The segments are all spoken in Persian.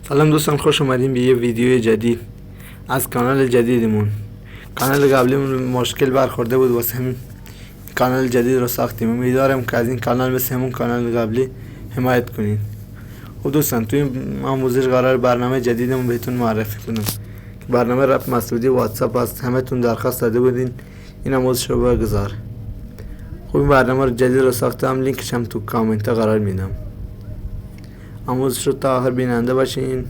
سلام دوستان، خوش اومدیم به یه ویدیو جدید از کانال جدیدمون. کانال قبلیمون مشکل برخورده بود، واسه همین کانال جدید رو ساختیم. امیدوارم که از این کانال مثل همون کانال قبلی حمایت کنین. خب دوستان، توی این آموزش قرار برنامه جدیدمون بهتون معرفی کنم. برنامه رپ مسعودی واتساپ است. همتون درخواست داده بودین این آموزش رو بگذار. خب این برنامه رو جدید رو ساختم، لینکش هم تو کامنت قرار میدم. آموزش رو تا آخر بیننده باشین.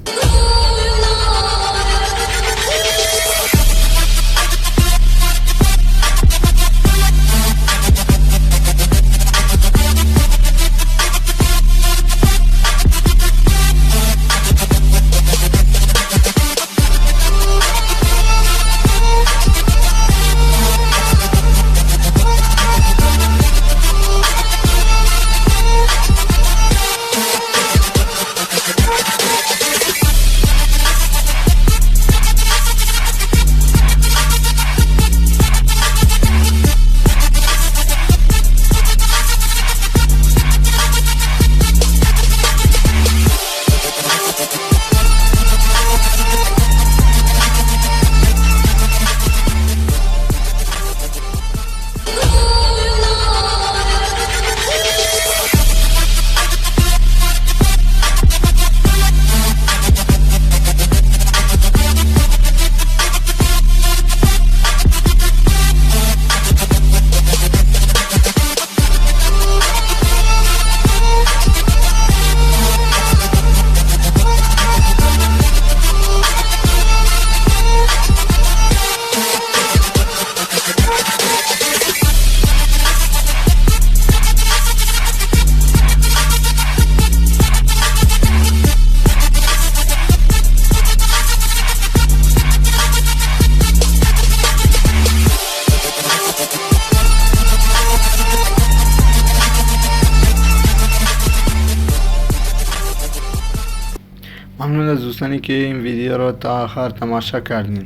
ممنون از دوستانی که این ویدیو رو تا آخر تماشا کردین.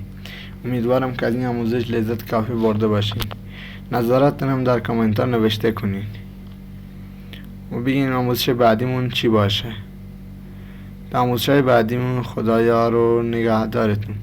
امیدوارم که از این آموزش لذت کافی برده باشین. نظراتتون هم در کامنت ها نوشته کنین و بگین آموزش بعدیمون چی باشه. تا آموزش بعدیمون خدایا رو نگهدارتون.